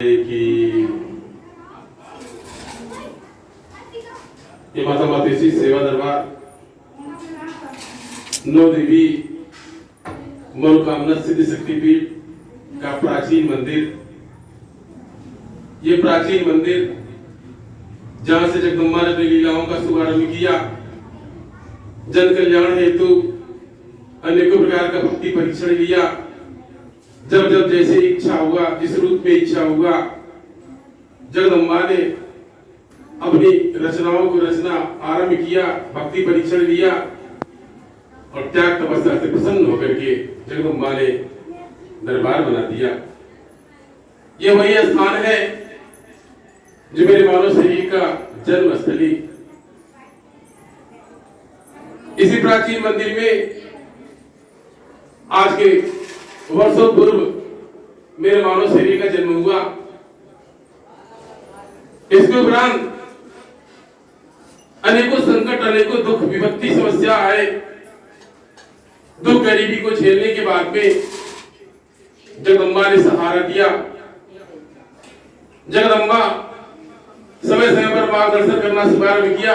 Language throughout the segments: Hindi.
कि ये माता मातेश्वरी सेवा दरबार नौ देवी मनोकामना सिद्धि शक्तिपीठ का प्राचीन मंदिर। ये प्राचीन मंदिर जहां से जगदम्बा ने अपनी लीलाओं का शुभारंभ किया, जन कल्याण हेतु अनेकों प्रकार का भक्ति परीक्षण लिया। जब जब जैसे इच्छा हुआ, जिस रूप में इच्छा हुआ, जगदम्बा ने अपनी रचनाओं को रचना आरंभ किया, भक्ति परीक्षण लिया और त्याग तपस्या से प्रसन्न होकर के जगदम्बा ने दरबार बना दिया। ये वही स्थान है जो मेरे मानव शरीर का जन्म स्थली। इसी प्राचीन मंदिर में आज के वर्षों पूर्व मेरे मानव शरीर का जन्म हुआ। इसके उपरांत अनेकों संकट, अनेकों दुख, विपत्ति, समस्या आए। दुख गरीबी को झेलने के बाद में जगदम्बा ने सहारा दिया। जगदम्बा समय समय पर मार्गदर्शन करना शुभारंभ किया।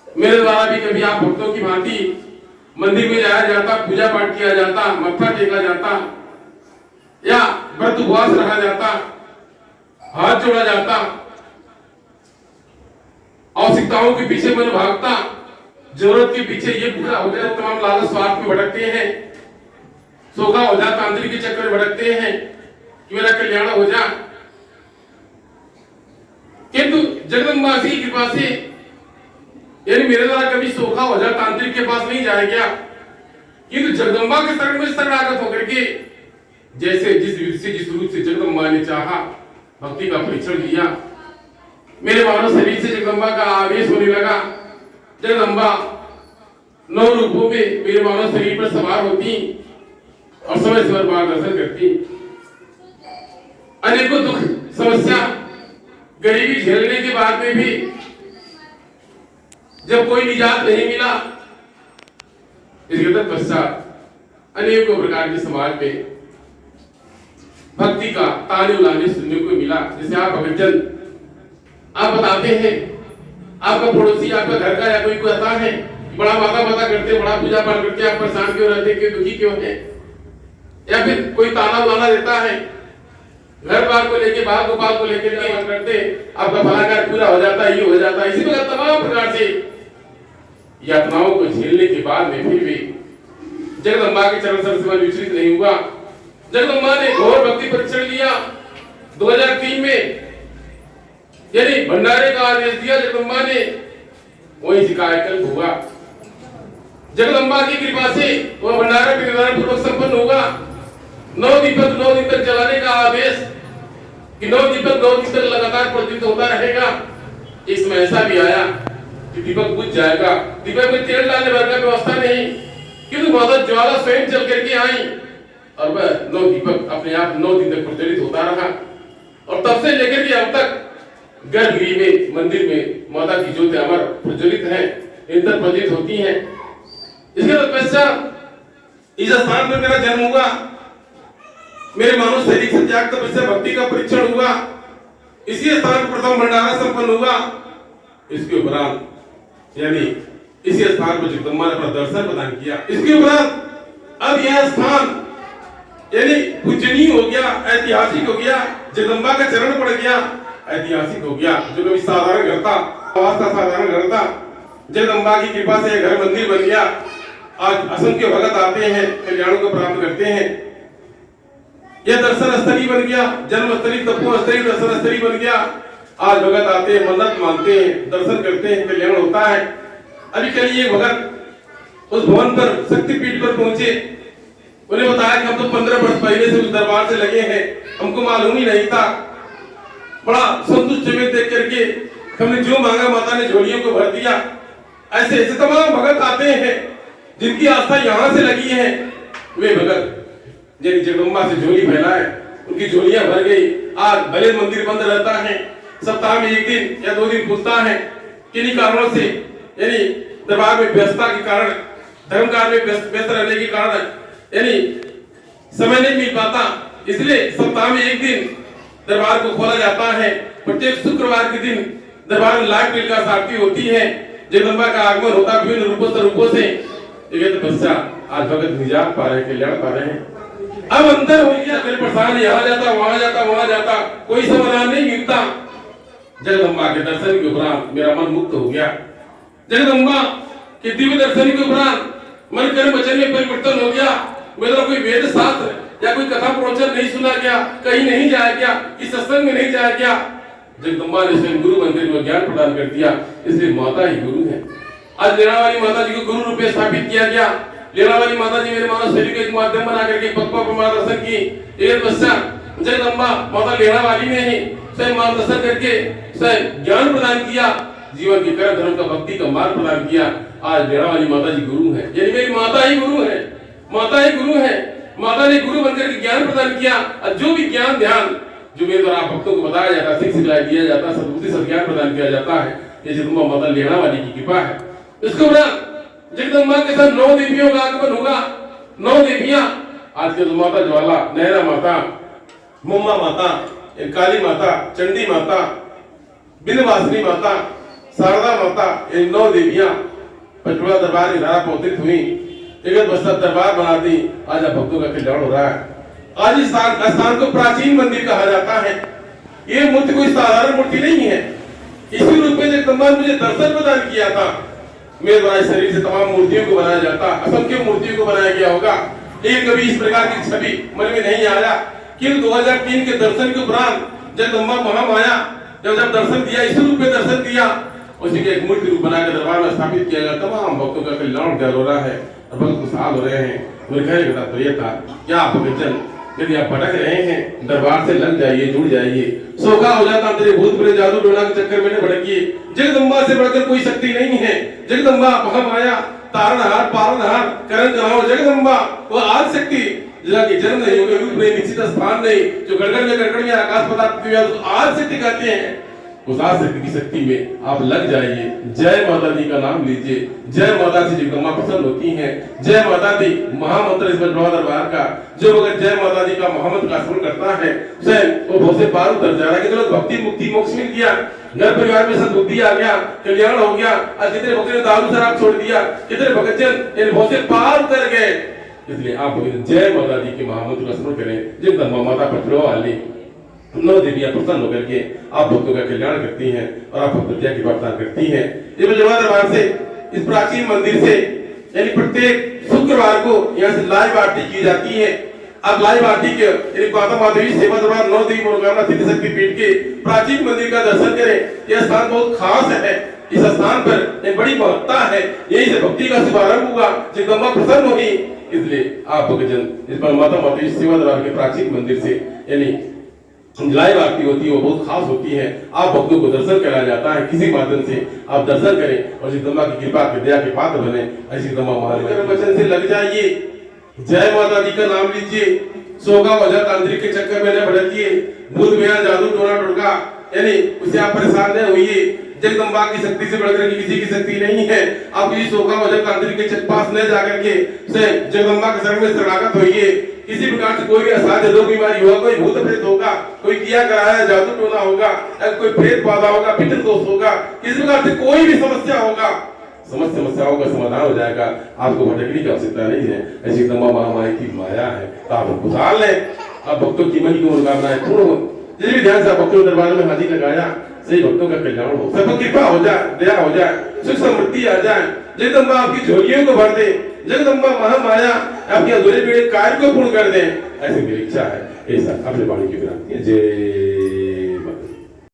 मेरे द्वारा भी कभी आप भक्तों की भांति मंदिर में जाया जाता, पूजा पाठ किया जाता, मत्था टेका जाता या व्रत उपवास रखा जाता, हाथ जोड़ा जाता, आवश्यकताओं के पीछे मन भागता, जरूरत के पीछे ये पूरा हो जाए, तमाम लालच स्वार्थ में भटकते हैं, सोखा हो जाए, तांत्रिक के चक्कर में भटकते हैं कि मेरा कल्याण हो जाए। किंतु जगदम्बा की कृपा से, यानी मेरे द्वारा कभी सोखा हो जाए, तांत्रिक के पास नहीं जाया गया, किंतु जगदम्बा के शरण में शरणागत होकर के जैसे जिस विधि से, जिस रूप से जगदम्बा ने चाहा, भक्ति का परीक्षण लिया। मेरे मानव शरीर से जगदम्बा का आवेश होने लगा। जगदम्बा 9 रूपों में मेरे मानव शरीर पर सवार होती और समय समय मार्गदर्शन करती। अनेकों दुख, समस्या, गरीबी झेलने के बाद में भी जब कोई निजात नहीं मिला, इसके तत्पश्चात अनेकों प्रकार के समाज में भक्ति का ताने उलाने सुनने को मिला। जैसे आप भक्तजन, आप बताते हैं, आपका पड़ोसी, आपका घर का या कोई कहता है, बड़ा माता करते, बड़ा पूजा पाठ करते, आप परेशान क्यों रहते, क्यों दुखी क्यों है, या फिर कोई ताना उलाना देता है, घर बार को लेके, बाल गोपाल को लेकर करते, आपका भला कार्य पूरा हो जाता है, ये हो जाता है। इसी प्रकार तमाम प्रकार से यातनाओं को झेलने के बाद में फिर भी जगदम्बा के चरण स्पर्श से विचलित नहीं हुआ। जगदम्बा ने घोर भक्ति परीक्षण लिया। 2003 में यानी भंडारे का आदेश दिया जगदम्बा ने, वही कायाकल्प हुआ। जगदम्बा की कृपा से वह भंडारा विधिविधान पूर्वक संपन्न होगा। 9 दीपक 9 दिन तक जलाने का आदेश कि 9 दीपक 9 दिन तक लगातार प्रज्वलित होता रहेगा। इसमें ऐसा भी आया कि दीपक बुझ जाएगा, दीपक में तेल डालने भर का व्यवस्था नहीं, किंतु माता ज्वाला स्वयं चल करके आई और वह 9 दीपक अपने आप 9 दिन तक प्रज्वलित होता रहा। और तब से लेकर के अब तक गर्भगृह में, मंदिर में माता की ज्योति अमर प्रज्वलित है, निरंतर प्रज्वलित होती है। इसके पश्चात इस स्थान पर मेरा जन्म हुआ। मेरे मानव शरीर से त्याग तपस्या भक्ति का परीक्षण हुआ। इसी स्थान पर प्रथम भंडारा संपन्न हुआ। इसके उपरांत यानी इसी स्थान पर जगदम्बा ने अपना दर्शन प्रदान किया। इसके उपरांत अब यह स्थान यानी पूजनीय हो गया, ऐतिहासिक हो गया। जगदम्बा का चरण पड़ गया, ऐतिहासिक हो गया। जो कभी साधारण घर था, साधारण घर था, जगदम्बा की कृपा से घर मंदिर बन गया। आज असंख्य भगत आते हैं, कल्याणों को प्राप्त करते हैं। यह दर्शन स्थली बन गया, जन्म स्थली, तपो स्थली, दर्शन स्थली बन गया। आज भगत आते हैं, मन्नत मानते हैं, दर्शन करते हैं, कल्याण होता है। अभी कल ये भगत उस भवन पर, शक्तिपीठ पर पहुंचे। उन्हें बताया कि हम तो 15 वर्ष पहले से उस दरबार से लगे हैं, हमको मालूम ही नहीं था। बड़ा संतुष्ट में देख करके हमने जो मांगा माता ने झोलियों को भर दिया। ऐसे ऐसे तमाम भगत आते हैं जिनकी आस्था यहाँ से लगी है। वे भगत जिन जगदम्बा से झोली फैलाए, उनकी झोलियां भर गई। आज भले मंदिर बंद रहता है, सप्ताह में 1 दिन या 2 दिन खुलता है, किन्हीं कारणों से यानी दरबार में व्यस्तता के कारण, धर्म कार्य में व्यस्त रहने के कारण यानी समय नहीं मिल पाता, इसलिए सप्ताह में 1 दिन दरबार को खोला जाता है। प्रत्येक शुक्रवार के दिन दरबार में लाख बेल का आरती होती है। जगदम्बा का आगमन होता है विभिन्न रूपों से। तो बच्चा आज भगत निजात पा रहे, कल्याण पा रहे हैं। अब अंतर हो गया, मेरे परेशान यहाँ जाता वहां जाता वहां जाता, कोई समाधान नहीं मिलता। जगदम्बा के दर्शन के उपरांत मेरा मन मुक्त हो गया। जगदम्बा के दिव्य दर्शन के उपरांत मन कर्म वचन में परिवर्तन हो गया। मेरा कोई वेद शास्त्र या कोई कथा प्रवचन नहीं सुना गया, कहीं नहीं जाया गया, इस सत्संग में नहीं जाया गया। जगदम्बा ने स्वयं गुरु बनकर को ज्ञान प्रदान कर दिया, इसलिए माता ही गुरु है। आज लेना वाली माता जी को गुरु रूप में स्थापित किया गया। लेना वाली माता जी मेरे मानव शरीर को एक माध्यम बना करके पक्का मार्गदर्शन की। एक पश्चात जगदम्बा माता लेना वाली ने ही स्वयं मार्गदर्शन करके स्वयं ज्ञान प्रदान किया, जीवन के कर्म धर्म का भक्ति का मार्ग प्रदान किया। आज लेना वाली माता जी गुरु है, यानी मेरी माता ही गुरु है। माता ही गुरु है। माता ने गुरु बनकर के ज्ञान प्रदान किया। और जो भी ज्ञान ध्यान जो मेरे द्वारा भक्तों को बताया जाता है, सिखाया दिया जाता है, सद्बुद्धि सद्ज्ञान प्रदान किया जाता है, ये जगदम्बा माता लेना वाली की कृपा है। इसको बड़ा जगदम्बा के साथ 9 देवियों का आगमन होगा। 9 देवियां आज के माता ज्वाला, नैना माता, मुम्मा माता, काली माता, चंडी माता, बिंदवासिनी माता, शारदा माता, ये 9 देवियां पचड़ा दरबार में धारा अवतरित हुई। एक बस्ता दरबार बना दी। आज भक्तों का कल्याण हो रहा है। आज इस स्थान को प्राचीन मंदिर कहा जाता है। ये मूर्ति कोई साधारण मूर्ति नहीं है। इसी रूप में जगदम्बा ने मुझे दर्शन प्रदान किया था। मेरे द्वारा शरीर से तमाम मूर्तियों को बनाया जाता, असंख्य मूर्तियों को बनाया गया होगा। एक कभी इस प्रकार की छवि मन में नहीं आया। किंतु 2003 के दर्शन के उपरांत जगदम्बा महामाया जब दर्शन दिया, इसी रूप में दर्शन दिया, उसी के एक मूर्ति रूप बनाकर दरबार में स्थापित किया गया। तमाम भक्तों का कल्याण हो रहा है और भक्त खुशहाल हो रहे हैं। मेरे कहने का तात्पर्य था, क्या आप भक्तजन यदि आप भटक रहे हैं, दरबार से लग जाइए, जुड़ जाइए। सोखा हो जाता तेरे भूत प्रेत जादू टोना के चक्कर में न भटकिए। जगदम्बा से बढ़कर कोई शक्ति नहीं है। जगदम्बा महामाया, तारणहार, पालनहार, करण कराओ। जगदम्बा वो आदि शक्ति जिसका जन्म नहीं, होगा रूप नहीं, निश्चित स्थान नहीं, जो गड़गड़ में गड़गड़ में आकाश पदार्थ आदि शक्ति कहते हैं। उस आदि शक्ति की शक्ति में आप लग जाइए। जय माता दी का नाम लीजिए। जय माता से जगदम्बा प्रसन्न होती हैं। जय माता दी महामंत्र इस बजरंग दरबार का, जो अगर जय माता दी का महामंत्र का स्मरण करता है, स्वयं वो बहुत से पार उतर जा रहा है। कितने लोग भक्ति मुक्ति मोक्ष मिल गया, घर परिवार में सद्बुद्धि आ गया, कल्याण हो गया। और कितने भक्त ने दारू शराब छोड़ दिया, कितने भक्तजन बहुत से पार उतर गए। इसलिए आप जय माता दी के महामंत्र का स्मरण करें। जगदम्बा माता पटवा वाली 9 देवियां प्रसन्न होकर के आप भक्तों का कल्याण करती हैं और आप भक्तिया की प्रार्थना करती हैं। ये बजरंग दरबार से, इस प्राचीन मंदिर से, यानी प्रत्येक शुक्रवार को यहाँ से लाइव आरती की जाती है। आप लाइव आरती के माता माधवी सेवा दरबार 9 देवी मनोकामना सिद्धि शक्ति पीठ के प्राचीन मंदिर का दर्शन करें। यह स्थान बहुत खास है। इस स्थान पर एक बड़ी महत्ता है। यही से भक्ति का शुभारंभ हुआ, जगदम्बा प्रसन्न हुई। इसलिए आप भक्तजन इस पर माता माधवी सेवा दरबार के प्राचीन मंदिर से यानी लाइव आरती होती है, वो बहुत खास होती है। आप भक्तों को दर्शन कराया जाता है। किसी माध्यम से आप दर्शन करें और जगदम्बा की कृपा के दया के पात्र बने। ऐसी जगदम्बा महाराज वचन से लग जाइए। जय माता दी का नाम लीजिए। सोगा वजह तांत्रिक के चक्कर में न भटकिए। भूत बेहा जादू टोना टोटका यानी उससे आप परेशान न होइए। जगदम्बा की शक्ति से बढ़कर किसी की शक्ति नहीं है। आप किसी सोगा वजह तांत्रिक के पास न जाकर के जगदम्बा के शरण में शरणागत होइए। किसी प्रकार से कोई भी असाध्य रोग बीमारी होगा, कोई भूत प्रेत होगा, कोई किया कराया जादू टोना होगा, कोई प्रेत बाधा होगा, पितृ दोष होगा, किसी प्रकार से कोई भी समस्या होगा, समस्त समस्याओं का समाधान हो जाएगा। आपको भटकने की आवश्यकता नहीं है। ऐसी जगदम्बा महामाया की माया है। तो आप खुशहाल है। अब भक्तों की मन की मनोकामनाएं पूर्ण हो। जिस भी ध्यान से आप भक्तों दरबार में हाजिर लगाया, सही भक्तों का कल्याण हो, सब कृपा हो जाए, दया हो जाए, सुख समृद्धि आ जाए। जगदम्बा आपकी झोलियों को भर दे। जगदम्बा महामाया आपके अधूरे पीड़े कार्य को पूर्ण कर दे। ऐसी मेरी इच्छा है। ऐसा अपने वाणी की विनती है। जय